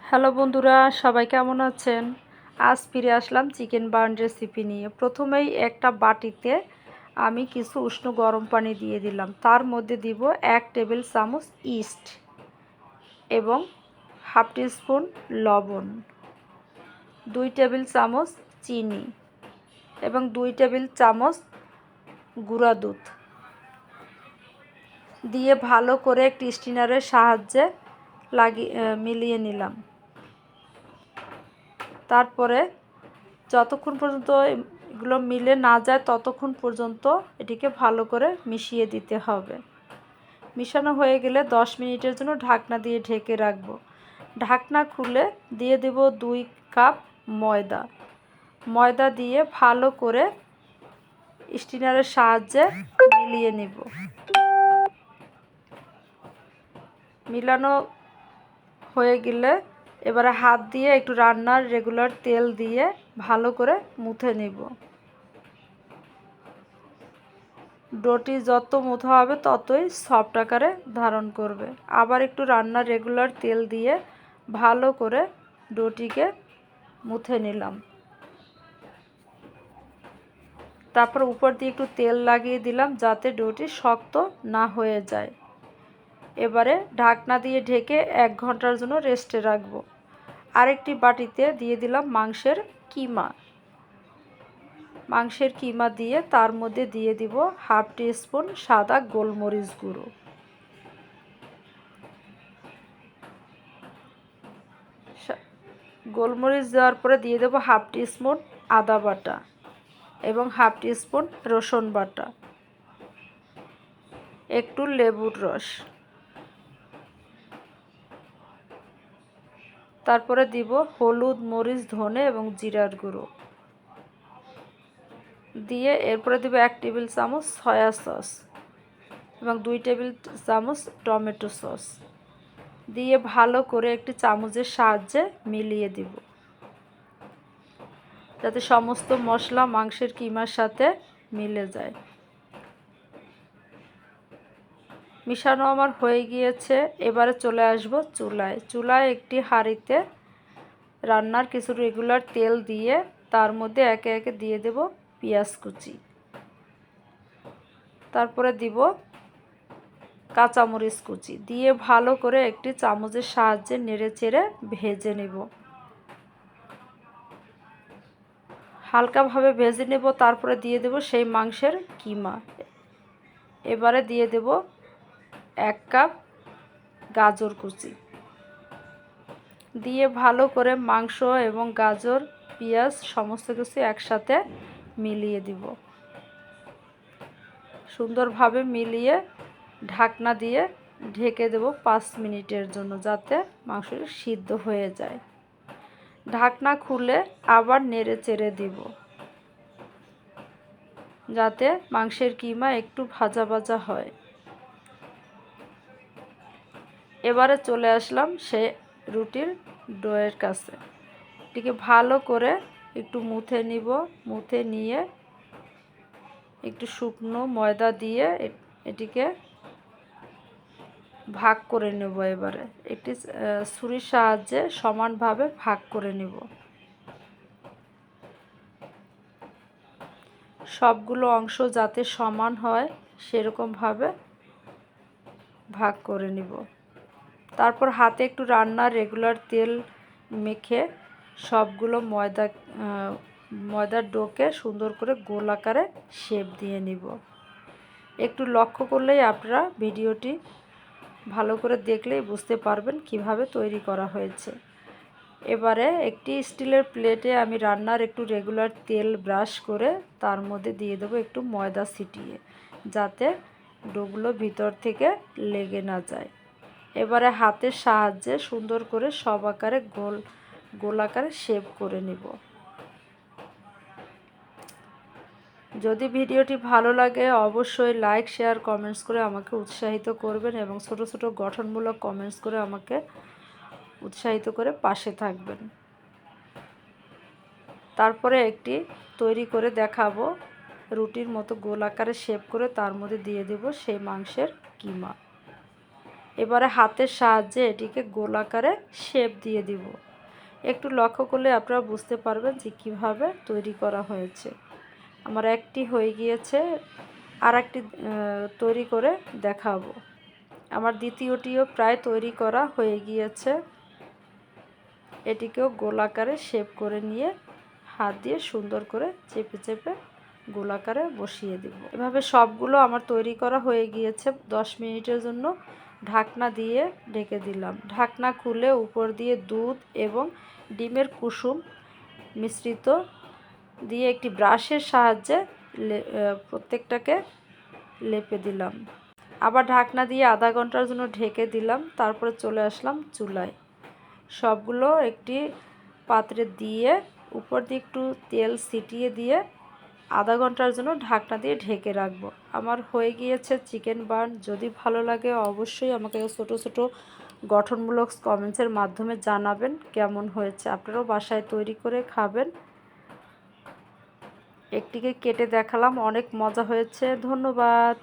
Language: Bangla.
হ্যালো বন্ধুরা, সবাই কেমন আছেন? আজ ফিরে আসলাম চিকেন বার্ন রেসিপি নিয়ে। প্রথমেই একটা বাটিতে আমি কিছু উষ্ণ গরম পানি দিয়ে দিলাম। তার মধ্যে দিব 1 টেবিল চামচ ইস্ট এবং হাফ টিস্পুন লবণ, 2 টেবিল চামচ চিনি এবং 2 টেবিল চামচ গুঁড়া দুধ দিয়ে ভালো করে একটি স্টিনারের সাহায্যে মিলিয়ে নিলাম। তারপরে যতক্ষণ পর্যন্ত এগুলো মিলে না যায় ততক্ষণ পর্যন্ত এটিকে ভালো করে মিশিয়ে দিতে হবে। মিশানো হয়ে গেলে 10 মিনিটের জন্য ঢাকনা দিয়ে ঢেকে রাখব। ঢাকনা খুলে দিয়ে দেব 2 কাপ ময়দা দিয়ে ভালো করে স্টিনারের সাহায্যে মিলিয়ে নিব। মিলানো হয়ে গেলে এবারে হাত দিয়ে একটু রান্নার রেগুলার তেল দিয়ে ভালো করে মুথে নিব। ডোটি যত মুথা হবে ততই সফট আকারে ধারণ করবে। আবার একটু রান্নার রেগুলার তেল দিয়ে ভালো করে ডোটিকে মুথে নিলাম। তারপর উপর দিয়ে একটু তেল লাগিয়ে দিলাম যাতে ডোটি শক্ত না হয়ে যায়। এবারে ঢাকনা দিয়ে ঢেকে 1 ঘন্টার জন্য রেস্টে রাখবো। আরেকটি বাটিতে দিয়ে দিলাম মাংসের কিমা দিয়ে তার মধ্যে দিয়ে দিব হাফ টিস্পুন সাদা গোলমরিচ গুঁড়ো, গোলমরিচ দেওয়ার পরে দিয়ে দেব হাফ টিস্পুন আদা বাটা এবং হাফ টিস্পুন রসুন বাটা, একটু লেবুর রস, তারপরে দিব হলুদ, মরিচ, ধনে এবং জিরার গুঁড়ো দিয়ে এরপরে দিব 1 টেবিল চামচ সয়া সস এবং 2 টেবিল চামচ টমেটো সস দিয়ে ভালো করে একটি চামচের সাহায্যে মিলিয়ে দিব যাতে সমস্ত মশলা মাংসের কিমার সাথে মিলে যায়। মিশানো আমার হয়ে গিয়েছে। এবারে চলে আসব চুলায় একটি হাঁড়িতে রান্নার কিছু রেগুলার তেল দিয়ে তার মধ্যে একে একে দিয়ে দেব পেঁয়াজ কুচি, তারপরে দিব কাঁচামরিচ কুচি দিয়ে ভালো করে একটি চামচের সাহায্যে নেড়েচেড়ে ভেজে নেব। হালকাভাবে ভেজে নেব। তারপরে দিয়ে দেব সেই মাংসের কিমা। এবারে দিয়ে দেব 1 কাপ গাজর কুচি দিয়ে ভালো করে মাংস এবং গাজর, পেঁয়াজ সমস্ত কিছু একসাথে মিলিয়ে দিব। সুন্দরভাবে মিলিয়ে ঢাকনা দিয়ে ঢেকে দেব 5 মিনিটের জন্য যাতে মাংসটা সিদ্ধ হয়ে যায়। ঢাকনা খুলে আবার নেড়ে চেড়ে দিব যাতে মাংসের কিমা একটু ভাজা ভাজা হয়। এবারে চলে আসলাম সে রুটির ডোয়ের কাছে। এটিকে ভালো করে একটু মুথে নিব। মুথে নিয়ে একটু শুকনো ময়দা দিয়ে এটিকে ভাগ করে নেব। এবারে একটি ছুরির সাহায্যে সমানভাবে ভাগ করে নেব। সবগুলো অংশ যাতে সমান হয় সেরকমভাবে ভাগ করে নিব। তারপর হাতে একটু রান্নার রেগুলার তেল মেখে সবগুলো ময়দার ডোকে সুন্দর করে গোল আকারে শেপ দিয়ে নিব। একটু লক্ষ্য করলেই আপনারা ভিডিওটি ভালো করে দেখলেই বুঝতে পারবেন কিভাবে তৈরি করা হয়েছে। এবারে একটি স্টিলের প্লেটে আমি রান্নার একটু রেগুলার তেল ব্রাশ করে তার মধ্যে দিয়ে দেবো একটু ময়দা ছিটিয়ে যাতে ডোগুলো ভিতর থেকে লেগে না যায়। এবারে হাতের সাহায্যে সুন্দর করে সব আকারে গোল আকারে শেপ করে নিব। যদি ভিডিওটি ভালো লাগে অবশ্যই লাইক, শেয়ার, কমেন্টস করে আমাকে উৎসাহিত করবেন এবং ছোট ছোট গঠনমূলক কমেন্টস করে আমাকে উৎসাহিত করে পাশে থাকবেন। তারপরে একটি তৈরি করে দেখাবো রুটির মতো গোল আকারে শেপ করে তার মধ্যে দিয়ে দেব সেই মাংসের কিমা। এবারে হাতের সাহায্যে এটিকে গোলাকারে শেপ দিয়ে দিব। একটু লক্ষ্য করলে আপনারা বুঝতে পারবেন যে কীভাবে তৈরি করা হয়েছে। আমার একটি হয়ে গিয়েছে, আর একটি তৈরি করে দেখাবো। আমার দ্বিতীয়টিও প্রায় তৈরি করা হয়ে গিয়েছে। এটিকেও গোলাকারে শেপ করে নিয়ে হাত দিয়ে সুন্দর করে চেপে চেপে গোলাকারে বসিয়ে দেব। এভাবে সবগুলো আমার তৈরি করা হয়ে গিয়েছে। 10 মিনিটের জন্য ঢাকনা দিয়ে ঢেকে দিলাম। ঢাকনা খুলে উপর দিয়ে দুধ এবং ডিমের কুসুম মিশ্রিত দিয়ে একটি ব্রাশের সাহায্যে প্রত্যেকটাকে লেপে দিলাম। আবার ঢাকনা দিয়ে আধা ঘন্টার জন্য ঢেকে দিলাম। তারপরে চলে আসলাম চুলায়। সবগুলো একটি পাত্রে দিয়ে উপর দিয়ে একটু তেল ছিটিয়ে দিয়ে আধা ঘন্টার জন্য ঢাকনা দিয়ে ঢেকে রাখবো। আমার হয়ে গিয়েছে চিকেন বার্ন। যদি ভালো লাগে অবশ্যই আমাকে ছোট ছোট গঠনমূলক কমেন্টসের মাধ্যমে জানাবেন কেমন হয়েছে। আপনারাও বাসায় তৈরি করে খাবেন। একটিকে কেটে দেখালাম, অনেক মজা হয়েছে। ধন্যবাদ।